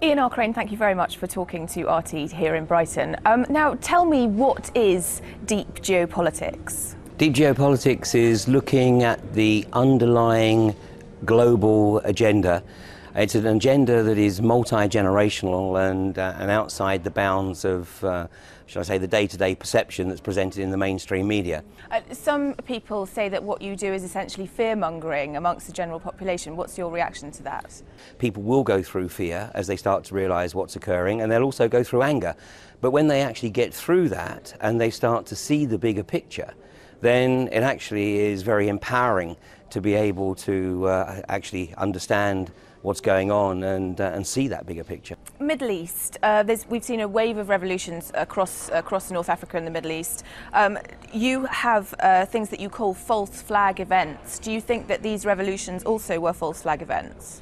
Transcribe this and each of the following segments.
Ian R. Crane, thank you very much for talking to RT here in Brighton. Now, tell me, what is deep geopolitics? Deep geopolitics is looking at the underlying global agenda. It's an agenda that is multi-generational and outside the bounds of, shall I say, the day-to-day perception that's presented in the mainstream media. Some people say that what you do is essentially fear-mongering amongst the general population. What's your reaction to that? People will go through fear as they start to realise what's occurring, and they'll also go through anger. But when they actually get through that and they start to see the bigger picture, then it actually is very empowering to be able to actually understand what's going on and see that bigger picture. Middle East, we've seen a wave of revolutions across North Africa and the Middle East. You have things that you call false flag events. Do you think that these revolutions also were false flag events?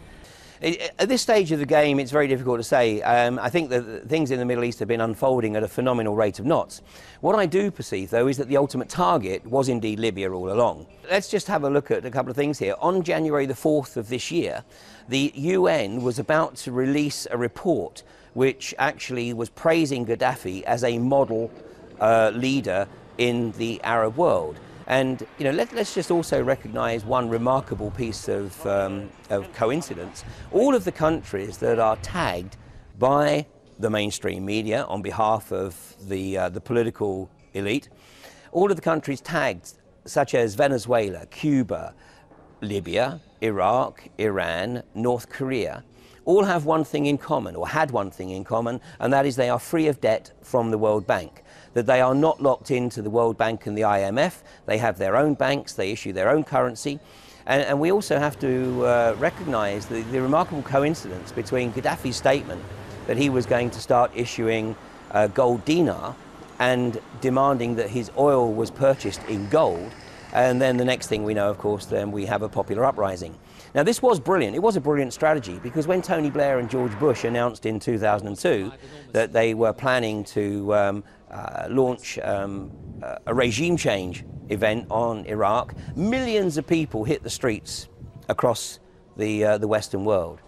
At this stage of the game, it's very difficult to say. I think that things in the Middle East have been unfolding at a phenomenal rate of knots. What I do perceive, though, is that the ultimate target was indeed Libya all along. Let's just have a look at a couple of things here. On January the 4th of this year, the UN was about to release a report which actually was praising Gaddafi as a model leader in the Arab world. And let's just also recognise one remarkable piece of coincidence. All of the countries that are tagged by the mainstream media on behalf of the political elite, all of the countries tagged, such as Venezuela, Cuba, Libya, Iraq, Iran, North Korea, all have one thing in common, or had one thing in common, and that is they are free of debt from the World Bank. That they are not locked into the World Bank and the IMF. They have their own banks, they issue their own currency. And we also have to recognise the remarkable coincidence between Gaddafi's statement that he was going to start issuing gold dinar and demanding that his oil was purchased in gold. And then the next thing we know, of course, then we have a popular uprising. Now, this was brilliant. It was a brilliant strategy, because when Tony Blair and George Bush announced in 2002 that they were planning to launch a regime change event on Iraq, millions of people hit the streets across the Western world.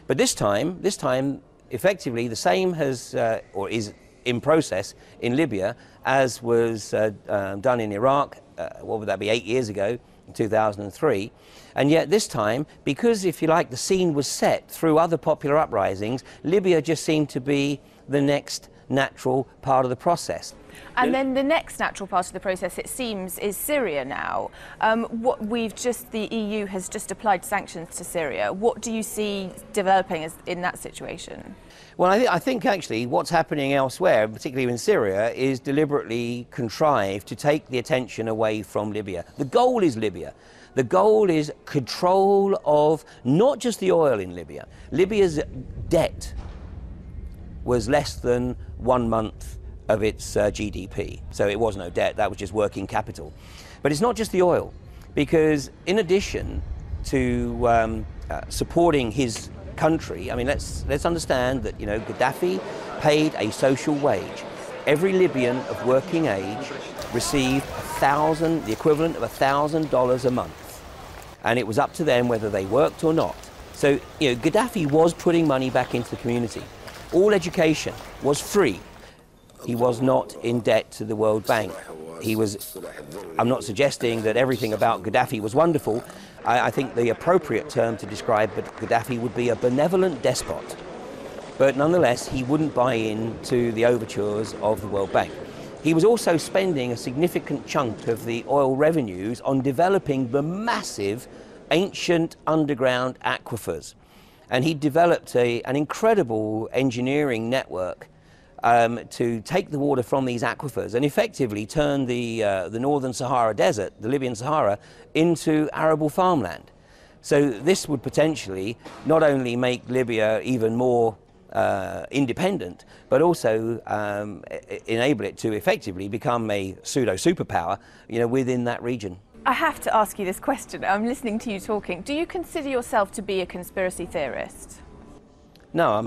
But this time, effectively, the same has or is in process in Libya as was done in Iraq. What would that be, 8 years ago, in 2003. And yet this time, because, if you like, the scene was set through other popular uprisings, Libya just seemed to be the next natural part of the process. And then the next natural part of the process, it seems, is Syria now. The EU has just applied sanctions to Syria. What do you see developing in that situation? Well, I think actually what's happening elsewhere, particularly in Syria, is deliberately contrived to take the attention away from Libya. The goal is Libya. The goal is control of not just the oil in Libya. Libya's debt was less than 1 month of its GDP. So it was no debt, that was just working capital. But it's not just the oil, because in addition to supporting his country, I mean, let's understand that, Gaddafi paid a social wage. Every Libyan of working age received the equivalent of $1,000 a month. And it was up to them whether they worked or not. So, Gaddafi was putting money back into the community. All education was free. He was not in debt to the World Bank. I'm not suggesting that everything about Gaddafi was wonderful. I think the appropriate term to describe Gaddafi would be a benevolent despot. But nonetheless, he wouldn't buy into the overtures of the World Bank. He was also spending a significant chunk of the oil revenues on developing the massive ancient underground aquifers. And he developed an incredible engineering network to take the water from these aquifers and effectively turn the northern Sahara Desert, the Libyan Sahara, into arable farmland. So this would potentially not only make Libya even more independent, but also enable it to effectively become a pseudo-superpower, within that region. I have to ask you this question. I'm listening to you talking. Do you consider yourself to be a conspiracy theorist? No,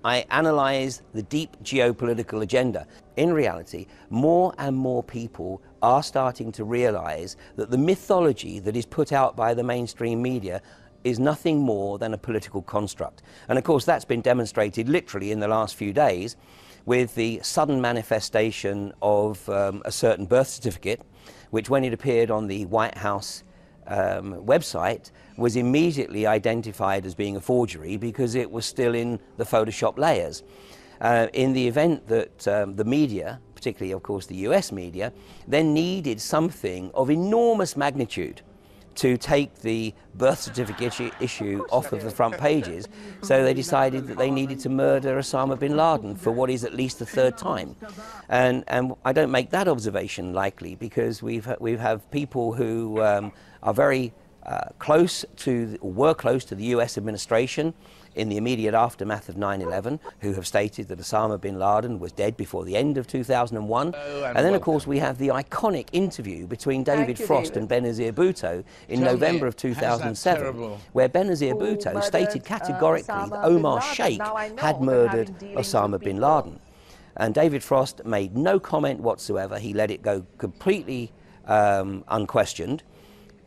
I analyse the deep geopolitical agenda. In reality, more and more people are starting to realise that the mythology that is put out by the mainstream media is nothing more than a political construct. And of course that's been demonstrated literally in the last few days with the sudden manifestation of a certain birth certificate, which when it appeared on the White House website was immediately identified as being a forgery because it was still in the Photoshop layers. In the event that the media, particularly of course the US media, then needed something of enormous magnitude to take the birth certificate issue off of the front pages, so they decided that they needed to murder Osama bin Laden for what is at least the third time. And I don't make that observation lightly, because we have people who are very close to, or were close to the US administration in the immediate aftermath of 9/11, who have stated that Osama bin Laden was dead before the end of 2001. And then, of course, we have the iconic interview between David Frost and Benazir Bhutto in November of 2007, where Benazir Bhutto stated categorically that Omar Sheikh had murdered Osama bin Laden. And David Frost made no comment whatsoever. He let it go completely unquestioned,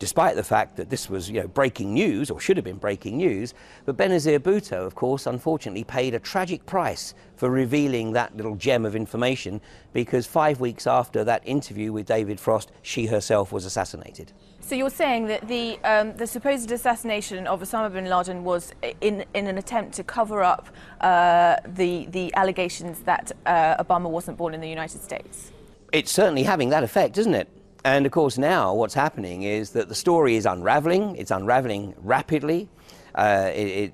despite the fact that this was, breaking news, or should have been breaking news. But Benazir Bhutto, of course, unfortunately paid a tragic price for revealing that little gem of information, because 5 weeks after that interview with David Frost, she herself was assassinated. So you're saying that the supposed assassination of Osama bin Laden was in an attempt to cover up the allegations that Obama wasn't born in the United States? It's certainly having that effect, isn't it? And of course now what's happening is that the story is unraveling. It's unraveling rapidly. The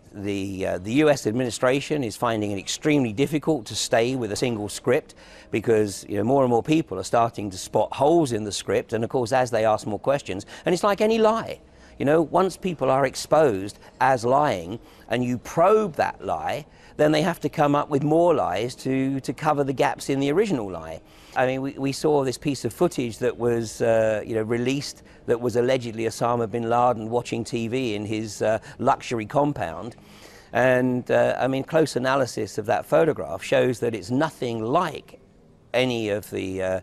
US administration is finding it extremely difficult to stay with a single script, because more and more people are starting to spot holes in the script, and of course as they ask more questions, and it's like any lie. Once people are exposed as lying and you probe that lie, then they have to come up with more lies to cover the gaps in the original lie. I mean, we saw this piece of footage that was released that was allegedly Osama bin Laden watching TV in his luxury compound. And I mean, close analysis of that photograph shows that it's nothing like any of the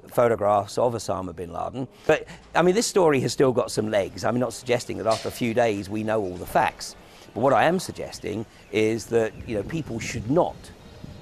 photographs of Osama bin Laden. But I mean, this story has still got some legs. I'm not suggesting that after a few days we know all the facts. But what I am suggesting is that people should not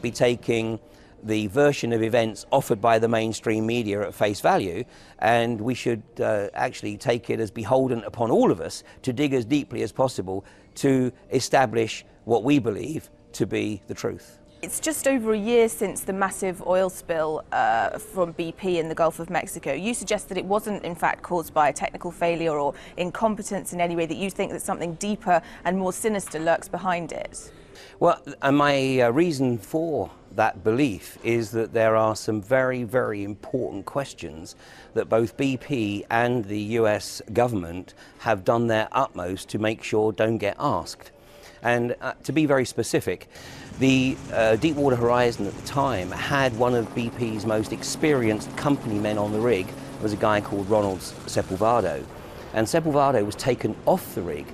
be taking the version of events offered by the mainstream media at face value, and we should actually take it as beholden upon all of us to dig as deeply as possible to establish what we believe to be the truth. It's just over a year since the massive oil spill from BP in the Gulf of Mexico. You suggest that it wasn't in fact caused by a technical failure or incompetence in any way, that you think that something deeper and more sinister lurks behind it. Well, my reason for that belief is that there are some very, very important questions that both BP and the US government have done their utmost to make sure don't get asked. And to be very specific, the Deepwater Horizon at the time had one of BP's most experienced company men on the rig. It was a guy called Ronald Sepulvado. And Sepulvado was taken off the rig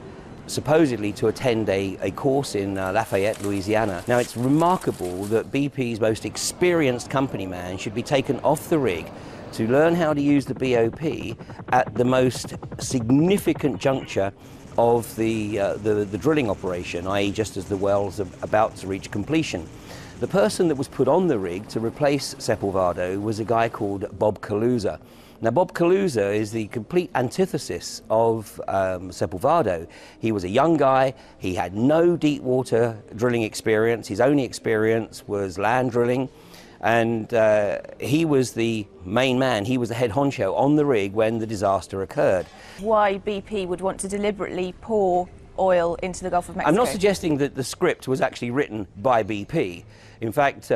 supposedly to attend a course in Lafayette, Louisiana. Now, it's remarkable that BP's most experienced company man should be taken off the rig to learn how to use the BOP at the most significant juncture of the drilling operation, i.e. just as the well's about to reach completion. The person that was put on the rig to replace Sepulvado was a guy called Bob Kaluza. Now, Bob Kaluza is the complete antithesis of Sepulvado. He was a young guy, he had no deep water drilling experience, his only experience was land drilling, and he was the main man, he was the head honcho on the rig when the disaster occurred. Why BP would want to deliberately pour oil into the Gulf of Mexico? I'm not suggesting that the script was actually written by BP. In fact,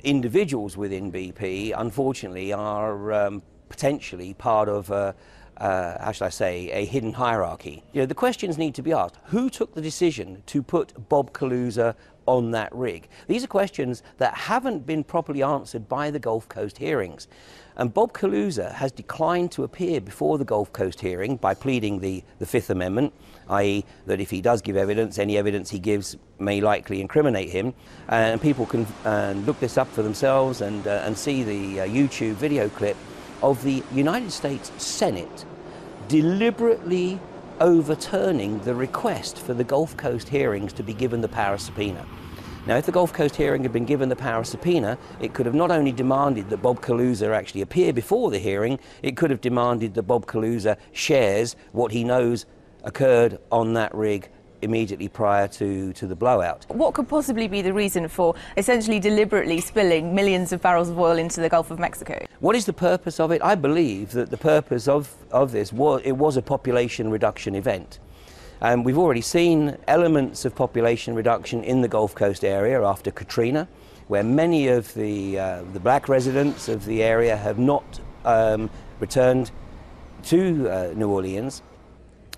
individuals within BP, unfortunately, are potentially part of, how shall I say, a hidden hierarchy. The questions need to be asked. Who took the decision to put Bob Kaluza on that rig? These are questions that haven't been properly answered by the Gulf Coast hearings. And Bob Kaluza has declined to appear before the Gulf Coast hearing by pleading the Fifth Amendment, i.e. that if he does give evidence, any evidence he gives may likely incriminate him. And people can look this up for themselves and see the YouTube video clip of the United States Senate deliberately overturning the request for the Gulf Coast hearings to be given the power subpoena. Now, if the Gulf Coast hearing had been given the power subpoena, it could have not only demanded that Bob Kaluza actually appear before the hearing, it could have demanded that Bob Kaluza shares what he knows occurred on that rig immediately prior to the blowout. What could possibly be the reason for essentially deliberately spilling millions of barrels of oil into the Gulf of Mexico? What is the purpose of it? I believe that the purpose of this was a population reduction event. We've already seen elements of population reduction in the Gulf Coast area after Katrina, where many of the black residents of the area have not returned to New Orleans.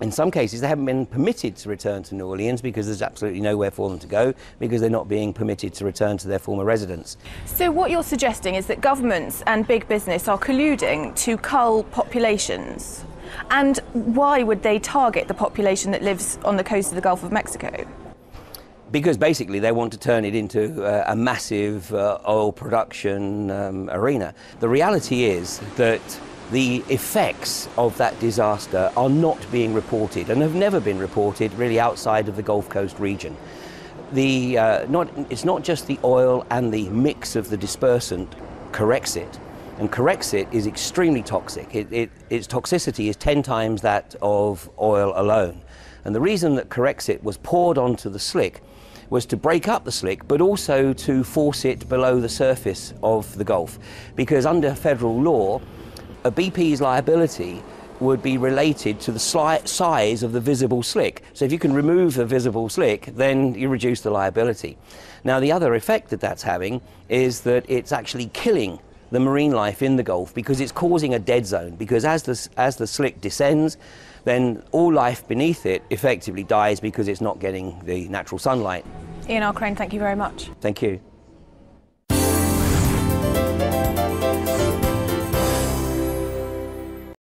In some cases, they haven't been permitted to return to New Orleans because there's absolutely nowhere for them to go, because they're not being permitted to return to their former residence. So what you're suggesting is that governments and big business are colluding to cull populations. And why would they target the population that lives on the coast of the Gulf of Mexico? Because basically they want to turn it into a massive oil production arena. The reality is that the effects of that disaster are not being reported and have never been reported really outside of the Gulf Coast region. It's not just the oil and the mix of the dispersant corrects it. And Corexit is extremely toxic. Its toxicity is 10 times that of oil alone. And the reason that Corexit was poured onto the slick was to break up the slick, but also to force it below the surface of the Gulf. Because under federal law, a BP's liability would be related to the size of the visible slick. So if you can remove the visible slick, then you reduce the liability. Now, the other effect that that's having is that it's actually killing the marine life in the Gulf, because it's causing a dead zone. Because as the slick descends, then all life beneath it effectively dies because it's not getting the natural sunlight. Ian R. Crane, thank you very much. Thank you.